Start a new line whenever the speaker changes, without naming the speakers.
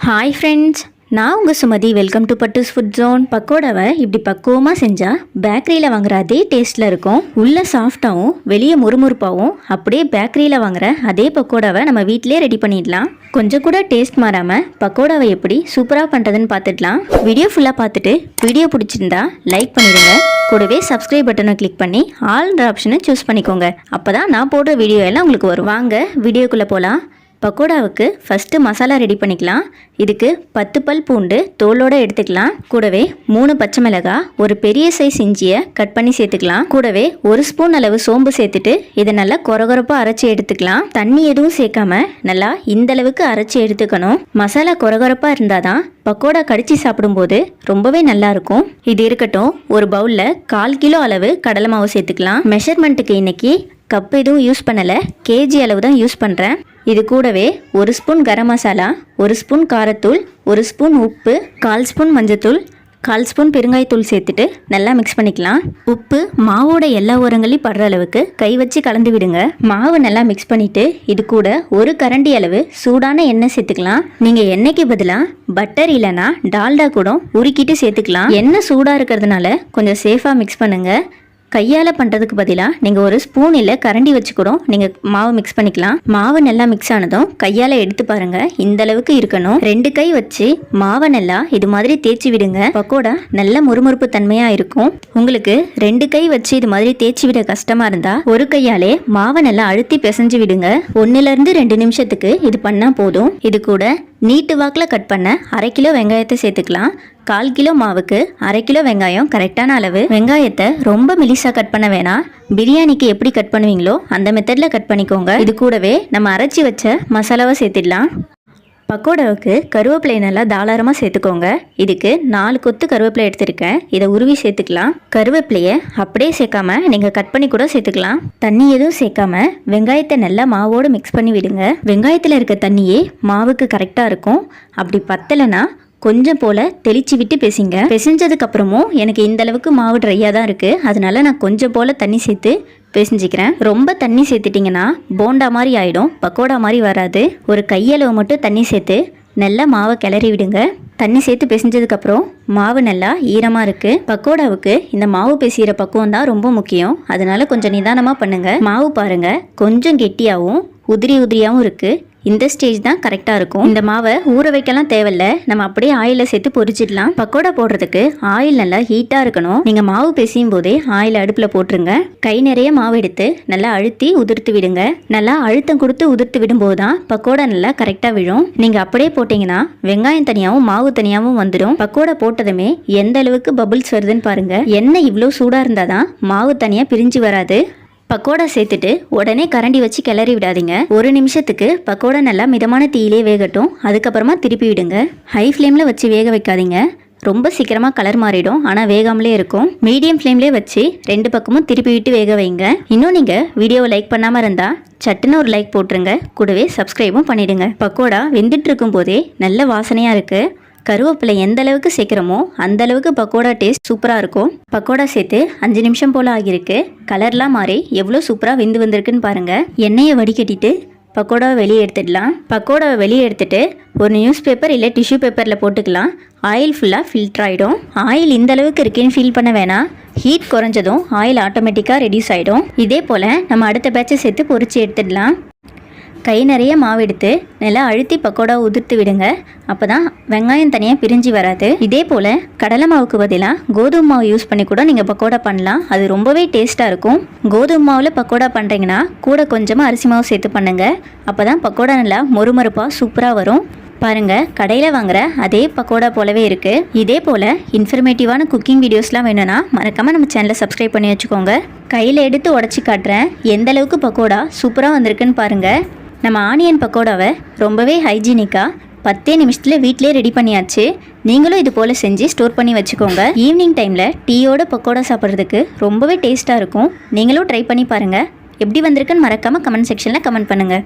Hi friends, நான் உங்கள் Sumathi. Welcome to Pattu's food zone. பக்கோடாவை இப்படி பக்குவமாக செஞ்சால் பேக்கரியில் வாங்குற அதே டேஸ்ட்டில் இருக்கும். உள்ளே சாஃப்டாகவும் வெளியே முறுமுறுப்பாகவும் அப்படியே பேக்கரியில் வாங்குற அதே பக்கோடாவை நம்ம வீட்டிலே ரெடி பண்ணிடலாம். கொஞ்சம் கூட டேஸ்ட் மாறாமல் பக்கோடாவை எப்படி சூப்பராக பண்ணுறதுன்னு பார்த்துடலாம். வீடியோ ஃபுல்லாக பார்த்துட்டு வீடியோ பிடிச்சிருந்தா லைக் பண்ணிடுங்க. கூடவே சப்ஸ்கிரைப் பட்டனை கிளிக் பண்ணி ஆல்ன்ற ஆப்ஷனை சூஸ் பண்ணிக்கோங்க. அப்போ தான் நான் போடுற வீடியோ எல்லாம் உங்களுக்கு வரும். வாங்க வீடியோக்குள்ளே போகலாம். பக்கோடாவுக்கு ஃபஸ்ட்டு மசாலா ரெடி பண்ணிக்கலாம். இதுக்கு 10 பல் பூண்டு தோலோடு எடுத்துக்கலாம். கூடவே 3 பச்சை மிளகாய், ஒரு பெரிய சைஸ் இஞ்சியை கட் பண்ணி சேர்த்துக்கலாம். கூடவே 1 ஸ்பூன் அளவு சோம்பு சேர்த்துட்டு இதை நல்லா கொரகொரப்பாக அரைச்சி எடுத்துக்கலாம். தண்ணி எதுவும் சேர்க்காம நல்லா இந்த அளவுக்கு அரைச்சி எடுத்துக்கணும். மசாலா கொரகொரப்பாக இருந்தால் தான் பக்கோடா கடிச்சு சாப்பிடும்போது ரொம்பவே நல்லா இருக்கும். இது இருக்கட்டும். ஒரு பவுலில் 1/4 கிலோ அளவு கடலை மாவு சேர்த்துக்கலாம். மெஷர்மெண்ட்டுக்கு இன்னைக்கு கப் எதுவும் யூஸ் பண்ணலை, கேஜி அளவு தான் யூஸ் பண்ணுறேன். இது கூடவே 1 spoon garam masala, 1 spoon காரத்தூள், 1 spoon உப்பு, 1/4 ஸ்பூன் மஞ்சத்தூள், 1/4 ஸ்பூன் பெருங்காயத்தூள் சேர்த்துட்டு நல்லா மிக்ஸ் பண்ணிக்கலாம். உப்பு மாவோட எல்லா ஓரங்களையும் படுற அளவுக்கு கை வச்சு கலந்து விடுங்க. மாவு நல்லா மிக்ஸ் பண்ணிட்டு இது கூட 1 கரண்டி அளவு சூடான எண்ணெய் சேர்த்துக்கலாம். நீங்கள் எண்ணெய்க்கு பதிலாக பட்டர் இல்லைன்னா டால்டா கூட உருக்கிட்டு சேர்த்துக்கலாம். எண்ணெய் சூடாக இருக்கிறதுனால கொஞ்சம் சேஃபாக மிக்ஸ் பண்ணுங்கள். கையால் பண்ணுறதுக்கு பதிலாக நீங்கள் ஒரு ஸ்பூன் இல்லை கரண்டி வச்சு கூட நீங்கள் மாவு மிக்ஸ் பண்ணிக்கலாம். மாவு நல்லா மிக்ஸ் ஆனதும் கையால் எடுத்து பாருங்கள். இந்த அளவுக்கு இருக்கணும். 2 கை வச்சு மாவை நல்லா இது மாதிரி தேய்ச்சி விடுங்க. பக்கோடா நல்ல முறுமுறுப்பு தன்மையாக இருக்கும். உங்களுக்கு 2 கை வச்சு இது மாதிரி தேய்ச்சி விட கஷ்டமாக இருந்தால் ஒரு கையாலே மாவை நல்லா அழுத்தி பிசைஞ்சு விடுங்க. 1லேருந்து 2 நிமிஷத்துக்கு இது பண்ணால் போதும். இது கூட நீட்டு வாக்கில் கட் பண்ண 1/2 கிலோ வெங்காயத்தை சேர்த்துக்கலாம். 1/4 கிலோ மாவுக்கு 1/2 கிலோ வெங்காயம் கரெக்டான அளவு. வெங்காயத்தை ரொம்ப மெலிசாக கட் பண்ண வேணாம். பிரியாணிக்கு எப்படி கட் பண்ணுவீங்களோ அந்த மெத்தடில் கட் பண்ணிக்கோங்க. இது கூடவே நம்ம அரைச்சி வச்ச மசாலாவை சேர்த்திடலாம். பக்கோடாவுக்கு கருவேப்பிலை நல்லா தாராளமாக சேர்த்துக்கோங்க. இதுக்கு 4 கொத்து கருவேப்பிலை எடுத்திருக்கேன். இதை உருவி சேர்த்துக்கலாம். கருவேப்பிலையை அப்படியே சேர்க்காம நீங்கள் கட் பண்ணி கூட சேர்த்துக்கலாம். தண்ணி எதுவும் சேர்க்காம வெங்காயத்தை நல்லா மாவோடு மிக்ஸ் பண்ணி விடுங்க. வெங்காயத்தில் இருக்க தண்ணியே மாவுக்கு கரெக்டாக இருக்கும். அப்படி பத்தலைன்னா கொஞ்சம் போல் தெளிச்சு விட்டு பிசைங்க. பிசைஞ்சதுக்கு அப்புறமும் எனக்கு இந்த அளவுக்கு மாவு ட்ரையாக தான் இருக்குது, அதனால நான் கொஞ்சம் போல் தண்ணி சேர்த்து பிசைஞ்சிக்கிறேன். ரொம்ப தண்ணி சேர்த்துட்டிங்கன்னா போண்டா மாதிரி ஆகிடும், பக்கோடா மாதிரி வராது. ஒரு கையளவு மட்டும் தண்ணி சேர்த்து நல்லா மாவை கிளறி விடுங்க. தண்ணி சேர்த்து பிசைஞ்சதுக்கப்புறம் மாவு நல்லா ஈரமாக இருக்குது. பக்கோடாவுக்கு இந்த மாவு பிசைகிற பக்குவம் தான் ரொம்ப முக்கியம். அதனால கொஞ்சம் நிதானமாக பண்ணுங்கள். மாவு பாருங்கள், கொஞ்சம் கெட்டியாகவும் உதிரியாகவும் இருக்குது. இந்த ஸ்டேஜ் தான் கரெக்டாக இருக்கும். இந்த மாவை ஊற வைக்கலாம் தேவையில்ல, நம்ம அப்படியே ஆயிலில் சேர்த்து பொரிச்சிடலாம். பக்கோடா போடுறதுக்கு ஆயில் நல்லா ஹீட்டாக இருக்கணும். நீங்கள் மாவு பிசையும் போதே ஆயில் அடுப்பில் போட்டுருங்க. கை நிறைய மாவு எடுத்து நல்லா அழுத்தி உதிர்த்து விடுங்க. நல்லா அழுத்தம் கொடுத்து உதிர்த்து விடும்போது தான் பக்கோடா நல்லா கரெக்டாக விழும். நீங்கள் அப்படியே போட்டிங்கன்னா வெங்காயம் தனியாகவும் மாவு தனியாகவும் வந்துடும். பக்கோடா போட்டதுமே எந்த அளவுக்கு பபிள்ஸ் வருதுன்னு பாருங்கள். எண்ணெய் இவ்வளோ சூடாக இருந்தால் தான் மாவு தனியாக பிரிஞ்சு வராது. பக்கோடா சேர்த்துட்டு உடனே கரண்டி வச்சு கிளறி விடாதீங்க. 1 நிமிஷத்துக்கு பக்கோடா நல்லா மிதமான தீயிலே வேகட்டும். அதுக்கப்புறமா திருப்பி விடுங்க. ஹை ஃப்ளேமில் வச்சு வேக வைக்காதீங்க, ரொம்ப சீக்கிரமாக கலர் மாறிடும். ஆனால் வேகாமலே இருக்கும். மீடியம் ஃப்ளேம்லேயே வச்சு 2 பக்கமும் திருப்பி விட்டு வேக வைங்க. இன்னும் நீங்கள் வீடியோவை லைக் பண்ணாமல் இருந்தால் சட்டுன்னு ஒரு லைக் போட்டுருங்க. கூடவே சப்ஸ்கிரைபும் பண்ணிவிடுங்க. பக்கோடா வெந்துட்டு இருக்கும் போதே நல்ல வாசனையாக இருக்குது. கருவேப்பிலை எந்த அளவுக்கு சேர்க்குறோமோ அந்த அளவுக்கு பக்கோடா டேஸ்ட் சூப்பராக இருக்கும். பக்கோடா சேர்த்து 5 நிமிஷம் போல் ஆகியிருக்கு. கலர்லாம் மாறி எவ்வளோ சூப்பராக வெந்து வந்திருக்குன்னு பாருங்கள். எண்ணெயை வடிகட்டிட்டு பக்கோடாவை வெளியே எடுத்துடலாம். பக்கோடாவை வெளியே எடுத்துட்டு ஒரு நியூஸ் பேப்பர் இல்லை டிஷ்யூ பேப்பரில் போட்டுக்கலாம். ஆயில் ஃபுல்லாக ஃபில்டர் ஆகிடும். ஆயில் இந்த அளவுக்கு இருக்குன்னு ஃபீல் பண்ண வேணாம். ஹீட் குறைஞ்சதும் ஆயில் ஆட்டோமேட்டிக்காக ரெடியூஸ் ஆகிடும். இதே போல் நம்ம அடுத்த பேட்சை சேர்த்து பொரிச்சு எடுத்துடலாம். கை நிறைய மாவு எடுத்து நல்லா அழுத்தி பக்கோடா உதிர்த்து விடுங்க. அப்போ தான் வெங்காயம் தனியாக பிரிஞ்சு வராது. இதே போல் கடலை மாவுக்கு பதிலாக கோதுமை மாவு யூஸ் பண்ணி கூட நீங்கள் பக்கோடா பண்ணலாம். அது ரொம்பவே டேஸ்ட்டாக இருக்கும். கோதுமை மாவில் பக்கோடா பண்ணுறீங்கன்னா கூட கொஞ்சமாக அரிசி மாவு சேர்த்து பண்ணுங்கள். அப்போ தான் பக்கோடா நல்லா மொறுமொறுப்பாக சூப்பராக வரும். பாருங்கள், கடையில் வாங்குற அதே பக்கோடா போலவே இருக்குது. இதே போல் இன்ஃபர்மேட்டிவான குக்கிங் வீடியோஸ்லாம் வேணும்னா மறக்காமல் நம்ம சேனலை சப்ஸ்கிரைப் பண்ணி வச்சுக்கோங்க. கையில் எடுத்து உடச்சி காட்டுறேன் எந்த அளவுக்கு பக்கோடா சூப்பராக வந்திருக்குன்னு பாருங்கள். நம்ம ஆனியன் பக்கோடாவை ரொம்பவே ஹைஜீனிக்காக 10 நிமிஷத்தில் வீட்டிலே ரெடி பண்ணியாச்சு. நீங்களும் இது போல் செஞ்சு ஸ்டோர் பண்ணி வச்சுக்கோங்க. ஈவினிங் டைமில் டீயோட பக்கோடா சாப்பிட்றதுக்கு ரொம்பவே டேஸ்ட்டாக இருக்கும். நீங்களும் ட்ரை பண்ணி பாருங்கள். எப்படி வந்திருக்குன்னு மறக்காமல் கமெண்ட் செக்ஷனில் கமெண்ட் பண்ணுங்கள்.